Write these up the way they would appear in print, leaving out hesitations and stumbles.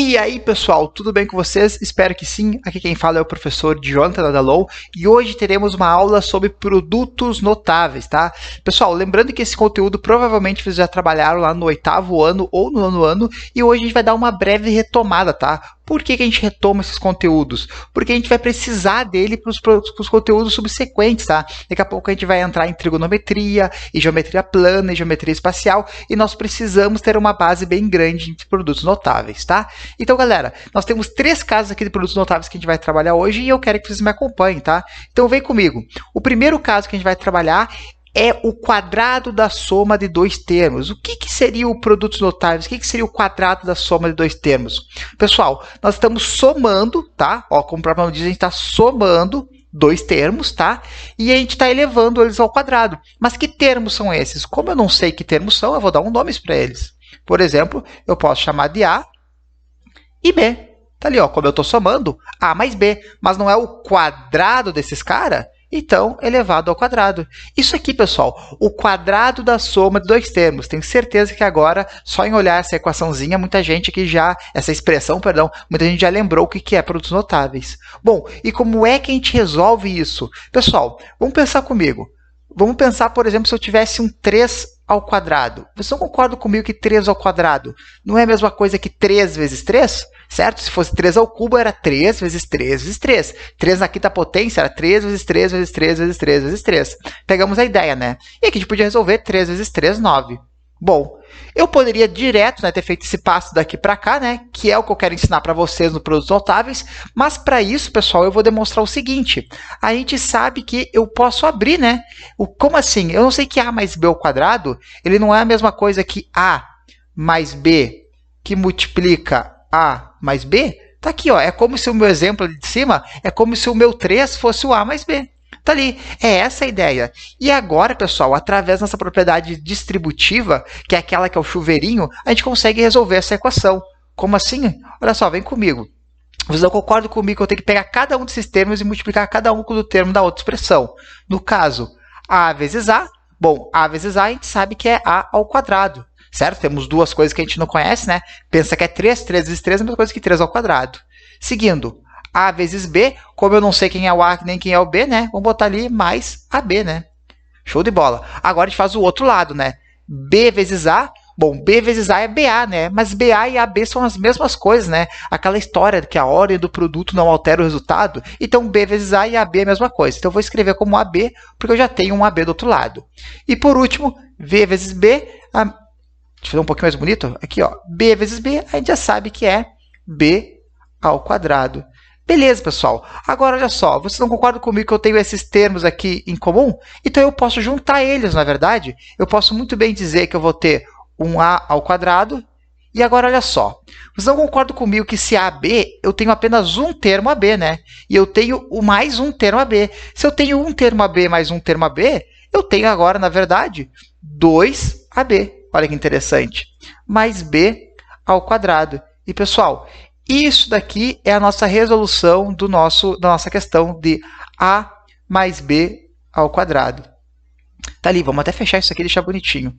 E aí, pessoal, tudo bem com vocês? Espero que sim. Aqui quem fala é o professor Jonathan Nadalou e hoje teremos uma aula sobre produtos notáveis, tá? Pessoal, lembrando que esse conteúdo provavelmente vocês já trabalharam lá no 8º ano ou no 9º ano e hoje a gente vai dar uma breve retomada, tá? Por que a gente retoma esses conteúdos? Porque a gente vai precisar dele para os conteúdos subsequentes, tá? Daqui a pouco a gente vai entrar em trigonometria, e geometria plana, e geometria espacial, e nós precisamos ter uma base bem grande de produtos notáveis, tá? Então, galera, nós temos 3 casos aqui de produtos notáveis que a gente vai trabalhar hoje, e eu quero que vocês me acompanhem, tá? Então, vem comigo. O primeiro caso que a gente vai trabalhar é o quadrado da soma de 2 termos. O que seria o produtos notáveis? O que seria o quadrado da soma de 2 termos? Pessoal, nós estamos somando, tá? Ó, como o próprio nome diz, a gente está somando 2 termos, tá? E a gente está elevando eles ao quadrado. Mas que termos são esses? Como eu não sei que termos são, eu vou dar um nome para eles. Por exemplo, eu posso chamar de A e B. Tá ali, ó, como eu estou somando A mais B, mas não é o quadrado desses caras? Então, elevado ao quadrado. Isso aqui, pessoal, o quadrado da soma de 2 termos. Tenho certeza que agora, só em olhar essa equaçãozinha, muita gente aqui já, essa expressão, perdão, muita gente já lembrou o que é produtos notáveis. Bom, e como é que a gente resolve isso? Pessoal, vamos pensar comigo. Vamos pensar, por exemplo, se eu tivesse um 3 ao quadrado. Vocês não concordam comigo que 3 ao quadrado não é a mesma coisa que 3 vezes 3? Certo? Se fosse 3 ao cubo, era 3 vezes 3 vezes 3. 3 na quinta potência era 3 vezes 3 vezes 3 vezes 3 vezes 3. Pegamos a ideia, né? E aqui a gente podia resolver 3 vezes 3, 9. Bom, eu poderia direto, né, ter feito esse passo daqui para cá, né, que é o que eu quero ensinar para vocês no Produtos Notáveis, mas para isso, pessoal, eu vou demonstrar o seguinte. A gente sabe que eu posso abrir, né? Como assim? Eu não sei que A mais B ao quadrado, ele não é a mesma coisa que A mais B que multiplica A mais B. Tá aqui, ó, é como se o meu exemplo ali de cima, é como se o meu 3 fosse o A mais B. Tá ali, é essa a ideia. E agora, pessoal, através dessa propriedade distributiva, que é aquela que é o chuveirinho, a gente consegue resolver essa equação. Como assim? Olha só, vem comigo. Vocês não concordam comigo que eu tenho que pegar cada um desses termos e multiplicar cada um com o termo da outra expressão. No caso, A vezes A. Bom, A vezes A a gente sabe que é A ao quadrado. Certo? Temos duas coisas que a gente não conhece, né? Pensa que é 3, 3 vezes 3 é a mesma coisa que 3 ao quadrado. Seguindo, A vezes B, como eu não sei quem é o A nem quem é o B, né? Vamos botar ali mais AB, né? Show de bola. Agora a gente faz o outro lado, né? B vezes A, bom, B vezes A é BA, né? Mas BA e AB são as mesmas coisas, né? Aquela história que a ordem do produto não altera o resultado. Então, B vezes A e AB é a mesma coisa. Então, eu vou escrever como AB, porque eu já tenho um AB do outro lado. E, por último, V vezes B... Deixa eu fazer um pouquinho mais bonito. Aqui, ó, B vezes B, a gente já sabe que é B ao quadrado. Beleza, pessoal. Agora, olha só, vocês não concordam comigo que eu tenho esses termos aqui em comum? Então, eu posso juntar eles, na verdade. Eu posso muito bem dizer que eu vou ter um A ao quadrado. E agora, olha só. Vocês não concordam comigo que se AB, eu tenho apenas um termo AB, né? E eu tenho o mais um termo AB. Se eu tenho um termo AB mais um termo AB, eu tenho agora, na verdade, 2AB. Olha que interessante. Mais B ao quadrado. E, pessoal, isso daqui é a nossa resolução da nossa questão de A mais B ao quadrado. Tá ali, vamos até fechar isso aqui e deixar bonitinho.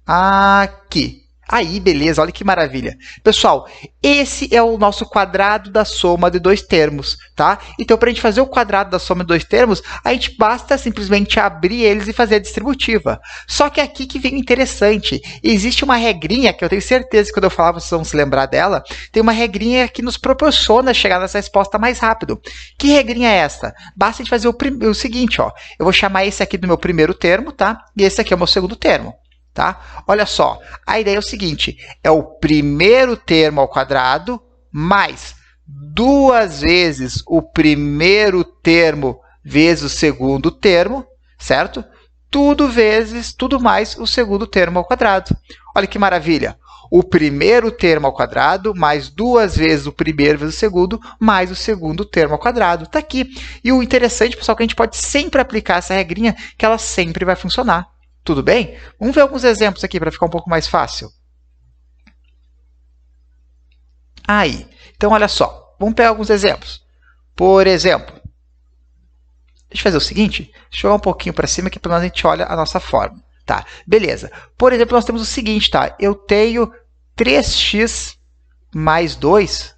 Aqui. Aí, beleza, olha que maravilha. Pessoal, esse é o nosso quadrado da soma de 2 termos, tá? Então, para a gente fazer o quadrado da soma de 2 termos, a gente basta simplesmente abrir eles e fazer a distributiva. Só que aqui que vem o interessante. Existe uma regrinha, que eu tenho certeza que quando eu falar vocês vão se lembrar dela, tem uma regrinha que nos proporciona chegar nessa resposta mais rápido. Que regrinha é essa? Basta a gente fazer o seguinte, ó. Eu vou chamar esse aqui do meu primeiro termo, tá? E esse aqui é o meu segundo termo. Tá? Olha só, a ideia é o seguinte, é o primeiro termo ao quadrado mais 2 vezes o primeiro termo vezes o segundo termo, certo? Tudo mais o segundo termo ao quadrado. Olha que maravilha! O primeiro termo ao quadrado mais 2 vezes o primeiro vezes o segundo mais o segundo termo ao quadrado. Está aqui. E o interessante, pessoal, é que a gente pode sempre aplicar essa regrinha que ela sempre vai funcionar. Tudo bem? Vamos ver alguns exemplos aqui para ficar um pouco mais fácil. Aí. Então, olha só. Vamos pegar alguns exemplos. Por exemplo, deixa eu fazer o seguinte. Deixa eu jogar um pouquinho para cima que pelo menos a gente olha a nossa forma. Tá, beleza. Por exemplo, nós temos o seguinte, tá? Eu tenho 3x mais 2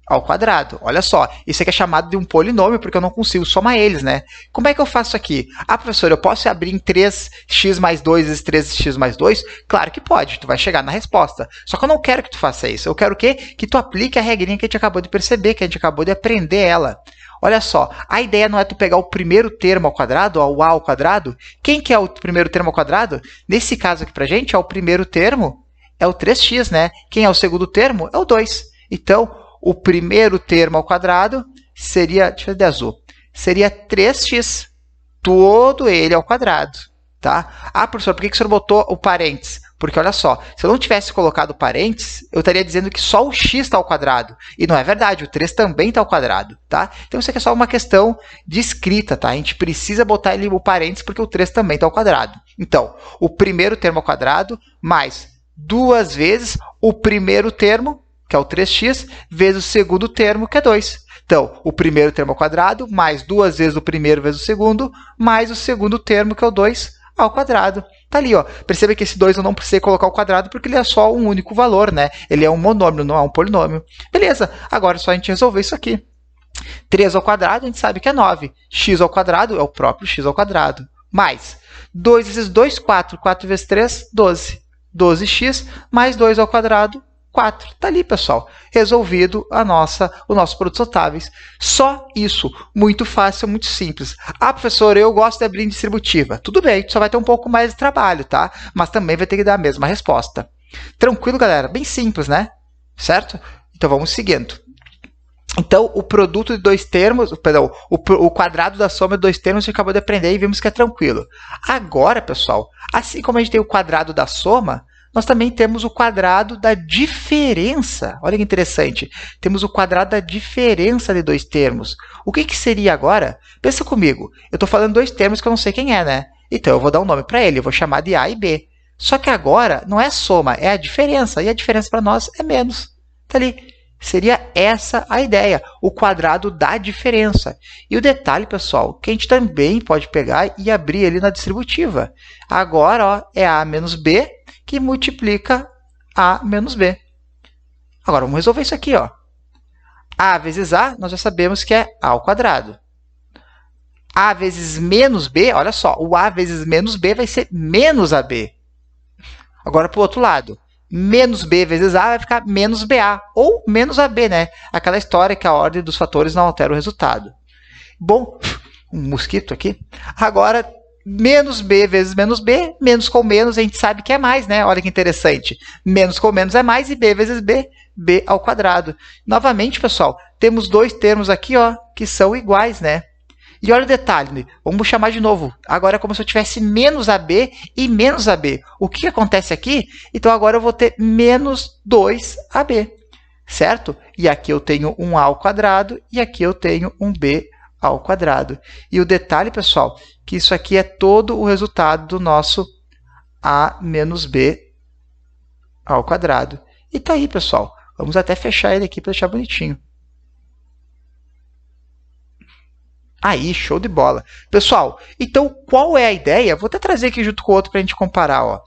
ao quadrado. Olha só, isso aqui é chamado de um polinômio, porque eu não consigo somar eles, né? Como é que eu faço isso aqui? Ah, professor, eu posso abrir em 3x mais 2 vezes 3x mais 2? Claro que pode, tu vai chegar na resposta. Só que eu não quero que tu faça isso. Eu quero o quê? Que tu aplique a regrinha que a gente acabou de perceber, que a gente acabou de aprender ela. Olha só, a ideia não é tu pegar o primeiro termo ao quadrado, o a ao quadrado. Quem que é o primeiro termo ao quadrado? Nesse caso aqui pra gente, o primeiro termo é o 3x, né? Quem é o segundo termo? É o 2. Então, o primeiro termo ao quadrado seria, deixa eu ver de azul, seria 3x, todo ele ao quadrado, tá? Ah, professor, por que o senhor botou o parênteses? Porque, olha só, se eu não tivesse colocado parênteses, eu estaria dizendo que só o x está ao quadrado. E não é verdade, o 3 também está ao quadrado, tá? Então, isso aqui é só uma questão de escrita, tá? A gente precisa botar ali o parênteses porque o 3 também está ao quadrado. Então, o primeiro termo ao quadrado mais duas vezes o primeiro termo, que é o 3x, vezes o segundo termo, que é 2. Então, o primeiro termo ao quadrado, mais duas vezes o primeiro vezes o segundo, mais o segundo termo, que é o 2 ao quadrado. Tá ali, ó. Perceba que esse 2 eu não precisei colocar ao quadrado, porque ele é só um único valor, né? Ele é um monômio, não é um polinômio. Beleza, agora é só a gente resolver isso aqui. 3 ao quadrado, a gente sabe que é 9. X ao quadrado é o próprio x ao quadrado. Mais 2 vezes 2, 4. 4 vezes 3, 12. 12x mais 2 ao quadrado, 4. Está ali, pessoal. Resolvido o nosso produtos notáveis. Só isso. Muito fácil, muito simples. Ah, professor, eu gosto de abrir em distributiva. Tudo bem, só vai ter um pouco mais de trabalho, tá? Mas também vai ter que dar a mesma resposta. Tranquilo, galera? Bem simples, né? Certo? Então, vamos seguindo. Então, o produto de dois termos, perdão, o quadrado da soma de dois termos a gente acabou de aprender e vimos que é tranquilo. Agora, pessoal, assim como a gente tem o quadrado da soma, nós também temos o quadrado da diferença. Olha que interessante. Temos o quadrado da diferença de dois termos. O que seria agora? Pensa comigo. Eu estou falando dois termos que eu não sei quem é, né? Então, eu vou dar um nome para ele. Eu vou chamar de A e B. Só que agora não é soma, é a diferença. E a diferença para nós é menos. Está ali. Seria essa a ideia, o quadrado da diferença. E o detalhe, pessoal, que a gente também pode pegar e abrir ele na distributiva. Agora, ó, é A menos B que multiplica A menos B. Agora, vamos resolver isso aqui. Ó. A vezes A, nós já sabemos que é A ao quadrado. A vezes menos B, olha só, o A vezes menos B vai ser menos AB. Agora, para o outro lado. Menos B vezes A vai ficar menos BA, ou menos AB, né? Aquela história que a ordem dos fatores não altera o resultado. Bom, um mosquito aqui. Agora, menos B vezes menos B, menos com menos a gente sabe que é mais, né? Olha que interessante. Menos com menos é mais e B vezes B, B ao quadrado. Novamente, pessoal, temos dois termos aqui, ó, que são iguais, né? E olha o detalhe, vamos chamar de novo. Agora é como se eu tivesse menos AB e menos AB. O que acontece aqui? Então, agora eu vou ter menos 2AB, certo? E aqui eu tenho um A ao quadrado e aqui eu tenho um B ao quadrado. E o detalhe, pessoal, que isso aqui é todo o resultado do nosso A menos B ao quadrado. E tá aí, pessoal. Vamos até fechar ele aqui para deixar bonitinho. Aí, show de bola. Pessoal, então qual é a ideia? Vou até trazer aqui junto com o outro para a gente comparar. Ó.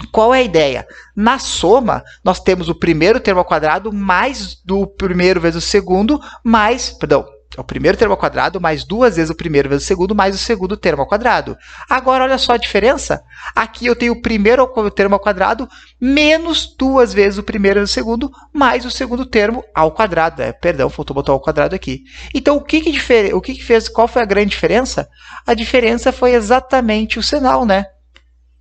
Qual é a ideia? Na soma, nós temos o primeiro termo ao quadrado mais do primeiro vezes o segundo, mais, perdão, o primeiro termo ao quadrado mais duas vezes o primeiro vezes o segundo, mais o segundo termo ao quadrado. Agora, olha só a diferença. Aqui eu tenho o primeiro termo ao quadrado menos duas vezes o primeiro vezes o segundo, mais o segundo termo ao quadrado. Perdão, faltou botar ao quadrado aqui. Então, o que fez? Qual foi a grande diferença? A diferença foi exatamente o sinal, né?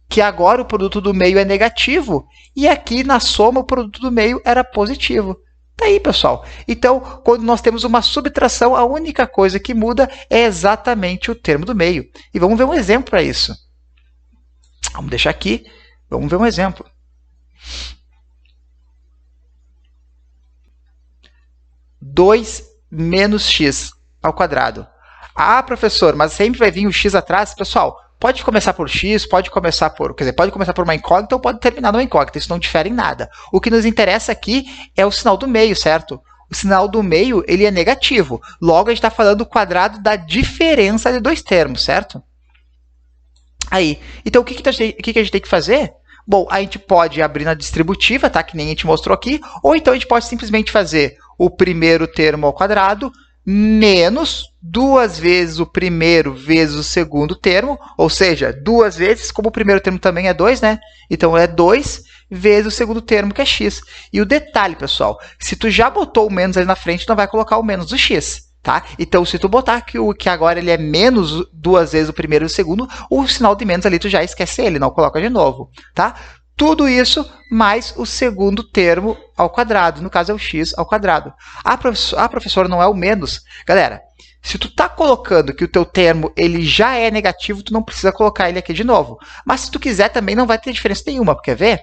Que agora o produto do meio é negativo e aqui na soma o produto do meio era positivo. Tá aí, pessoal. Então, quando nós temos uma subtração, a única coisa que muda é exatamente o termo do meio. E vamos ver um exemplo para isso. Vamos deixar aqui. Vamos ver um exemplo. Dois menos x ao quadrado. Ah, professor, mas sempre vai vir o x atrás? Pessoal, pode começar por x, pode começar por uma incógnita ou pode terminar numa incógnita. Isso não difere em nada. O que nos interessa aqui é o sinal do meio, certo? O sinal do meio ele é negativo. Logo, a gente está falando do quadrado da diferença de dois termos, certo? Aí. Então, o que a gente tem que fazer? Bom, a gente pode abrir na distributiva, tá? Que nem a gente mostrou aqui, ou então a gente pode simplesmente fazer o primeiro termo ao quadrado menos 2 vezes o primeiro vezes o segundo termo, ou seja, 2 vezes, como o primeiro termo também é 2, né? Então, é 2 vezes o segundo termo, que é x. E o detalhe, pessoal, se tu já botou o menos ali na frente, não vai colocar o menos do x. Tá? Então, se tu botar que agora ele é menos 2 vezes o primeiro e o segundo, o sinal de menos ali tu já esquece ele, não coloca de novo. Tá? Tudo isso mais o segundo termo ao quadrado, no caso é o x ao quadrado. Professora, não é o menos. Galera, se tu está colocando que o teu termo ele já é negativo, tu não precisa colocar ele aqui de novo. Mas se tu quiser também não vai ter diferença nenhuma, quer ver?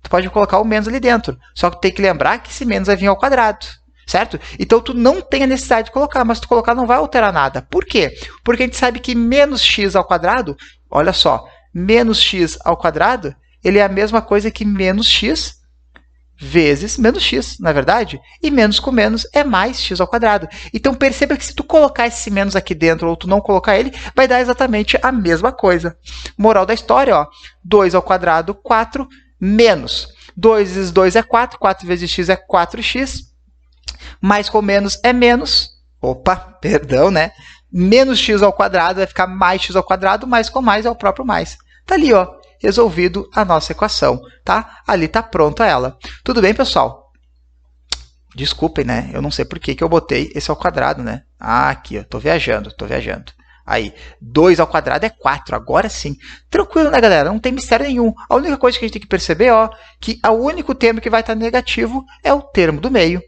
Tu pode colocar o menos ali dentro, só que tem que lembrar que esse menos vai vir ao quadrado. Certo? Então, tu não tem a necessidade de colocar, mas tu colocar não vai alterar nada. Por quê? Porque a gente sabe que menos x ao quadrado, olha só, menos x ao quadrado, ele é a mesma coisa que menos x vezes menos x, não é verdade? E menos com menos é mais x ao quadrado. Então, perceba que se tu colocar esse menos aqui dentro ou tu não colocar ele, vai dar exatamente a mesma coisa. Moral da história, ó, 2 ao quadrado, 4, menos 2 vezes 2 é 4, 4 vezes x é 4x, mais com menos é menos, perdão, né? Menos x ao quadrado vai ficar mais x ao quadrado, mais com mais é o próprio mais. Tá ali, ó, resolvido a nossa equação, tá? Ali tá pronta ela. Tudo bem, pessoal? Desculpem, né? Eu não sei por que eu botei esse ao quadrado, né? Ah, aqui, ó, tô viajando. Aí, 2 ao quadrado é 4, agora sim. Tranquilo, né, galera? Não tem mistério nenhum. A única coisa que a gente tem que perceber, ó, que o único termo que vai estar negativo é o termo do meio.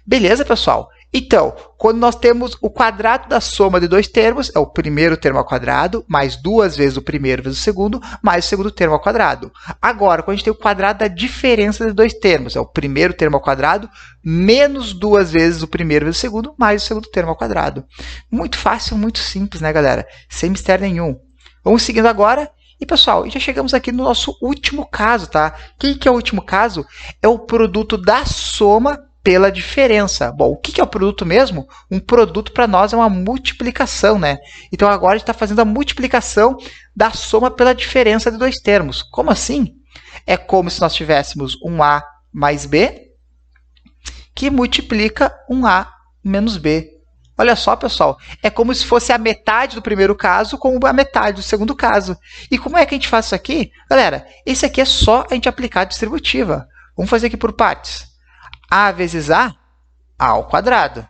Beleza, pessoal? Então, quando nós temos o quadrado da soma de dois termos, é o primeiro termo ao quadrado, mais 2 vezes o primeiro vezes o segundo, mais o segundo termo ao quadrado. Agora, quando a gente tem o quadrado da diferença de dois termos, é o primeiro termo ao quadrado, menos 2 vezes o primeiro vezes o segundo, mais o segundo termo ao quadrado. Muito fácil, muito simples, né, galera? Sem mistério nenhum. Vamos seguindo agora. E, pessoal, já chegamos aqui no nosso último caso, tá? O que é o último caso? É o produto da soma pela diferença. Bom, o que é o produto mesmo? Um produto para nós é uma multiplicação, né? Então, agora a gente está fazendo a multiplicação da soma pela diferença de dois termos. Como assim? É como se nós tivéssemos um A mais B que multiplica um A menos B. Olha só, pessoal, é como se fosse a metade do primeiro caso com a metade do segundo caso. E como é que a gente faz isso aqui? Galera, esse aqui é só a gente aplicar a distributiva. Vamos fazer aqui por partes. A vezes A ao quadrado.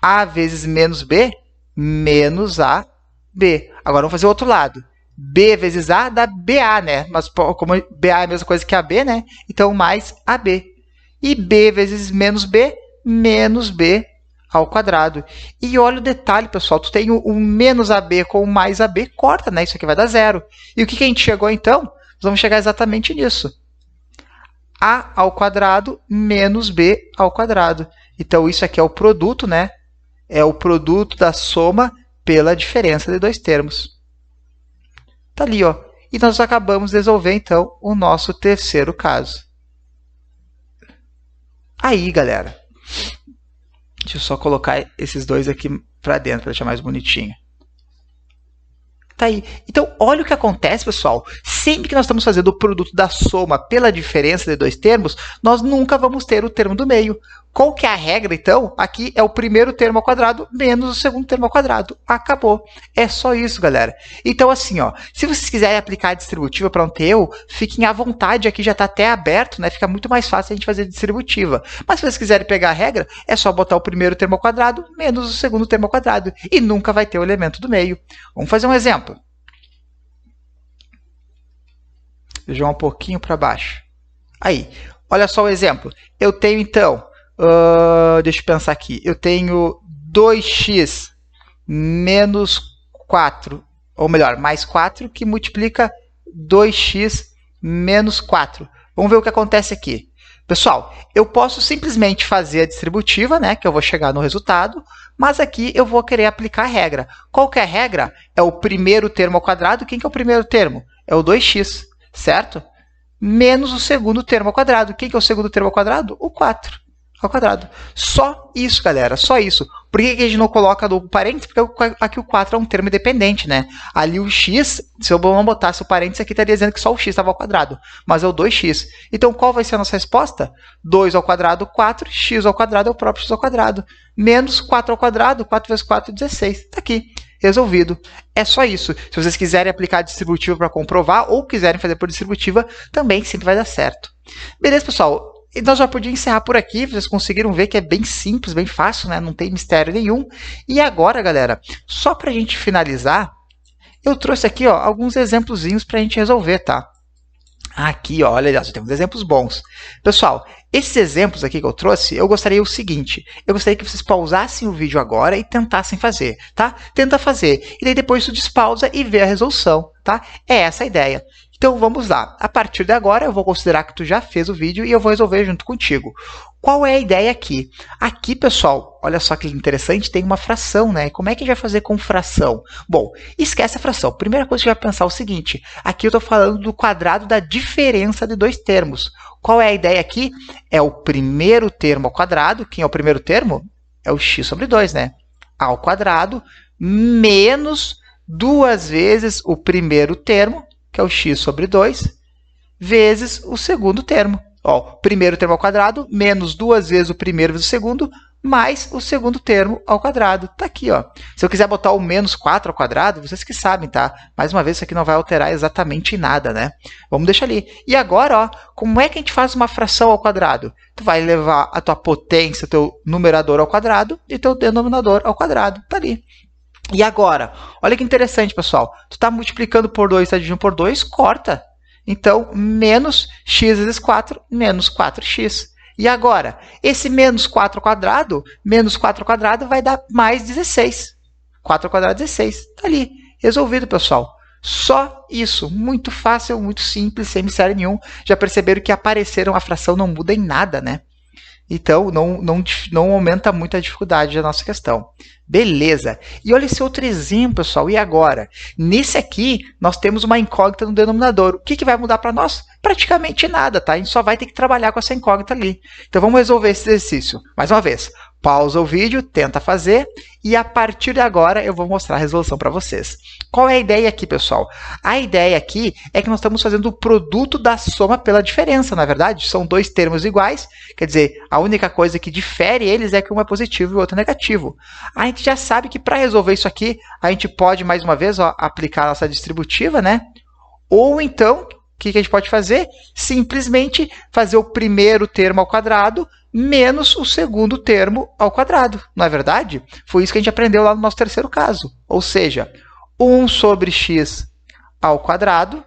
A vezes menos B, menos AB. Agora vamos fazer o outro lado. B vezes A dá BA, né? Mas como BA é a mesma coisa que AB, né? Então, mais AB. E B vezes menos B, menos B ao quadrado. E olha o detalhe, pessoal. Tu tem o menos AB com o mais AB, corta, né? Isso aqui vai dar zero. E o que a gente chegou, então? Nós vamos chegar exatamente nisso. A ao quadrado menos B ao quadrado. Então, isso aqui é o produto, né? É o produto da soma pela diferença de dois termos. Tá ali, ó. E nós acabamos de resolver, então, o nosso terceiro caso. Aí, galera. Deixa eu só colocar esses dois aqui para dentro, para deixar mais bonitinho. Tá aí. Então, olha o que acontece, pessoal. Sempre que nós estamos fazendo o produto da soma pela diferença de dois termos, nós nunca vamos ter o termo do meio. Qual que é a regra, então? Aqui é o primeiro termo ao quadrado menos o segundo termo ao quadrado. Acabou. É só isso, galera. Então, assim, ó, se vocês quiserem aplicar a distributiva para um TEU, fiquem à vontade. Aqui já está até aberto, né? Fica muito mais fácil a gente fazer distributiva. Mas se vocês quiserem pegar a regra, é só botar o primeiro termo ao quadrado menos o segundo termo ao quadrado. E nunca vai ter o elemento do meio. Vamos fazer um exemplo. Jogar um pouquinho para baixo. Aí, olha só o exemplo. Eu tenho, então, deixa eu pensar aqui. Eu tenho 2x menos 4, ou melhor, mais 4, que multiplica 2x menos 4. Vamos ver o que acontece aqui. Pessoal, eu posso simplesmente fazer a distributiva, né, que eu vou chegar no resultado, mas aqui eu vou querer aplicar a regra. Qual que é a regra? É o primeiro termo ao quadrado. Quem que é o primeiro termo? É o 2x. Certo? Menos o segundo termo ao quadrado. Quem que é o segundo termo ao quadrado? O 4. ao quadrado. Só isso, galera, só isso. Por que a gente não coloca no parênteses? Porque aqui o 4 é um termo independente, né? Ali o x, se eu não botasse o parênteses aqui, estaria dizendo que só o x estava ao quadrado, mas é o 2x. Então, qual vai ser a nossa resposta? 2 ao quadrado, 4, x ao quadrado é o próprio x ao quadrado. Menos 4 ao quadrado, 4 vezes 4, 16. Está aqui, resolvido. É só isso. Se vocês quiserem aplicar a distributiva para comprovar ou quiserem fazer por distributiva, também sempre vai dar certo. Beleza, pessoal? E nós já podíamos encerrar por aqui, vocês conseguiram ver que é bem simples, bem fácil, né? Não tem mistério nenhum. E agora, galera, só para a gente finalizar, eu trouxe aqui ó, alguns exemplozinhos para a gente resolver, tá? Aqui, ó, olha, já temos exemplos bons. Pessoal, esses exemplos aqui que eu trouxe, eu gostaria o seguinte, eu gostaria que vocês pausassem o vídeo agora e tentassem fazer, tá? Tenta fazer, e daí depois tu despausa e vê a resolução, tá? É essa a ideia. Então, vamos lá. A partir de agora, eu vou considerar que tu já fez o vídeo e eu vou resolver junto contigo. Qual é a ideia aqui? Aqui, pessoal, olha só que interessante, tem uma fração, né? Como é que a gente vai fazer com fração? Bom, esquece a fração. Primeira coisa que a gente vai pensar é o seguinte. Aqui eu estou falando do quadrado da diferença de dois termos. Qual é a ideia aqui? É o primeiro termo ao quadrado. Quem é o primeiro termo? É o x sobre 2, né? Ao quadrado menos 2 vezes o primeiro termo, que é o x sobre 2, vezes o segundo termo. Ó, primeiro termo ao quadrado, menos 2 vezes o primeiro vezes o segundo, mais o segundo termo ao quadrado. Está aqui, ó. Se eu quiser botar o menos 4 ao quadrado, vocês que sabem, tá? Mais uma vez, isso aqui não vai alterar exatamente nada, né? Vamos deixar ali. E agora, ó, como é que a gente faz uma fração ao quadrado? Tu vai levar a tua potência, teu numerador ao quadrado, e teu denominador ao quadrado. Está ali. E agora, olha que interessante, pessoal. Tu está multiplicando por 2, está dividindo por 2, corta. Então, menos x vezes 4, menos 4x. E agora, esse menos 4 ao quadrado vai dar mais 16. 4 ao quadrado, 16. Está ali, resolvido, pessoal. Só isso, muito fácil, muito simples, sem mistério nenhum. Já perceberam que aparecer uma fração não muda em nada, né? Então, não aumenta muito a dificuldade da nossa questão. Beleza. E olha esse outro exemplo, pessoal. E agora? Nesse aqui, nós temos uma incógnita no denominador. O que vai mudar para nós? Praticamente nada, tá? A gente só vai ter que trabalhar com essa incógnita ali. Então, vamos resolver esse exercício. Mais uma vez, pausa o vídeo, tenta fazer, e a partir de agora eu vou mostrar a resolução para vocês. Qual é a ideia aqui, pessoal? A ideia aqui é que nós estamos fazendo o produto da soma pela diferença, na verdade? São dois termos iguais, quer dizer, a única coisa que difere eles é que um é positivo e o outro é negativo. A gente já sabe que para resolver isso aqui, a gente pode, mais uma vez, ó, aplicar a nossa distributiva, né? Ou então, o que a gente pode fazer? Simplesmente fazer o primeiro termo ao quadrado menos o segundo termo ao quadrado. Não é verdade? Foi isso que a gente aprendeu lá no nosso terceiro caso. Ou seja, 1 sobre x ao quadrado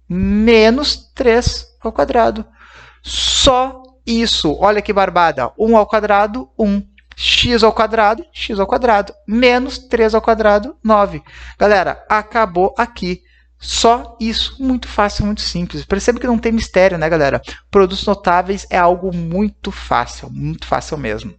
menos 3 ao quadrado. Só isso. Olha que barbada. 1 ao quadrado, 1. X ao quadrado, menos 3 ao quadrado, 9. Galera, acabou aqui. Só isso, muito fácil, muito simples. Perceba que não tem mistério, né, galera? Produtos notáveis é algo muito fácil mesmo.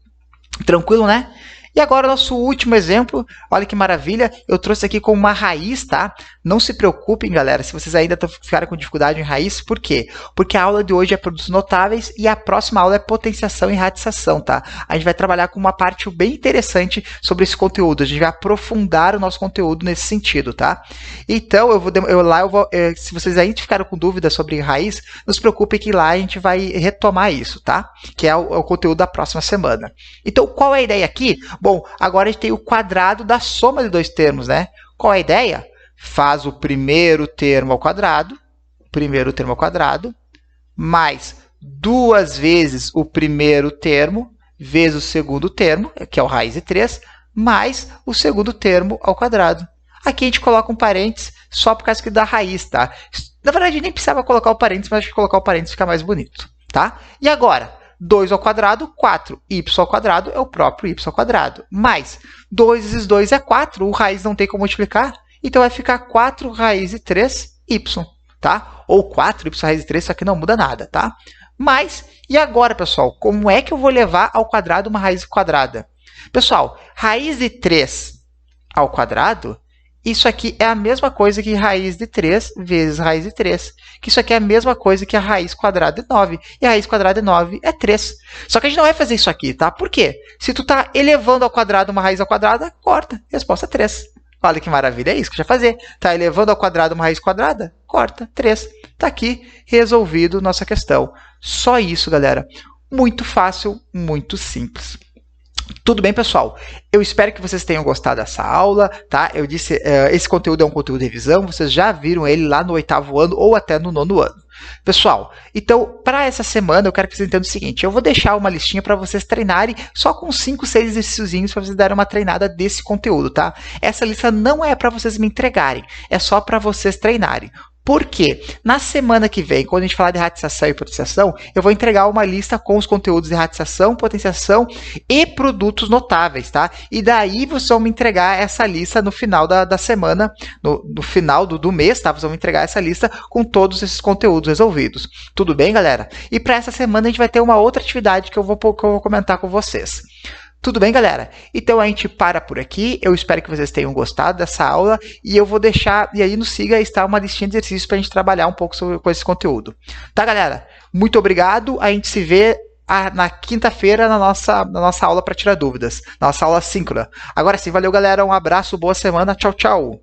Tranquilo, né? E agora, nosso último exemplo, olha que maravilha, eu trouxe aqui com uma raiz, tá? Não se preocupem, galera, se vocês ainda ficaram com dificuldade em raiz, por quê? Porque a aula de hoje é produtos notáveis e a próxima aula é potenciação e radiçação, tá? A gente vai trabalhar com uma parte bem interessante sobre esse conteúdo, a gente vai aprofundar o nosso conteúdo nesse sentido, tá? Então, se vocês ainda ficaram com dúvidas sobre raiz, não se preocupem que lá a gente vai retomar isso, tá? Que é o conteúdo da próxima semana. Então, qual é a ideia aqui? Bom, agora a gente tem o quadrado da soma de dois termos, né? Qual é a ideia? Faz o primeiro termo ao quadrado, mais 2 vezes o primeiro termo, vezes o segundo termo, que é o raiz de 3, mais o segundo termo ao quadrado. Aqui a gente coloca um parênteses só por causa da raiz, tá? Na verdade, nem precisava colocar o parênteses, mas acho que colocar o parênteses fica mais bonito, tá? E agora? 2 ao quadrado, 4. Y ao quadrado é o próprio y ao quadrado. Mais 2 vezes 2 é 4. O raiz não tem como multiplicar. Então, vai ficar 4 raiz de 3y, tá? Ou 4y raiz de 3, só que não muda nada, tá? Mas, e agora, pessoal? Como é que eu vou levar ao quadrado uma raiz quadrada? Pessoal, raiz de 3 ao quadrado Isso aqui é a mesma coisa que raiz de 3 vezes raiz de 3. Que isso aqui é a mesma coisa que a raiz quadrada de 9. E a raiz quadrada de 9 é 3. Só que a gente não vai fazer isso aqui, tá? Por quê? Se tu tá elevando ao quadrado uma raiz ao quadrado, corta. Resposta 3. Olha que maravilha, é isso que eu já fazer. Tá elevando ao quadrado uma raiz quadrada? Corta. 3. Tá aqui resolvido nossa questão. Só isso, galera. Muito fácil, muito simples. Tudo bem, pessoal? Eu espero que vocês tenham gostado dessa aula, tá? Eu disse, esse conteúdo é um conteúdo de revisão, vocês já viram ele lá no 8º ano ou até no 9º ano. Pessoal, então, para essa semana, eu quero que vocês entendam o seguinte, eu vou deixar uma listinha para vocês treinarem só com 5, 6 exercíciozinhos para vocês darem uma treinada desse conteúdo, tá? Essa lista não é para vocês me entregarem, é só para vocês treinarem. Por quê? Na semana que vem, quando a gente falar de ratização e potenciação, eu vou entregar uma lista com os conteúdos de ratização, potenciação e produtos notáveis, tá? E daí vocês vão me entregar essa lista no final da semana, no final do mês, tá? Vocês vão me entregar essa lista com todos esses conteúdos resolvidos. Tudo bem, galera? E para essa semana a gente vai ter uma outra atividade que eu vou comentar com vocês. Tudo bem, galera? Então a gente para por aqui. Eu espero que vocês tenham gostado dessa aula e eu vou deixar, e aí no Siga está uma listinha de exercícios para a gente trabalhar um pouco com esse conteúdo. Tá, galera? Muito obrigado. A gente se vê na quinta-feira na nossa aula para tirar dúvidas, na nossa aula síncrona. Agora sim, valeu, galera. Um abraço, boa semana. Tchau, tchau.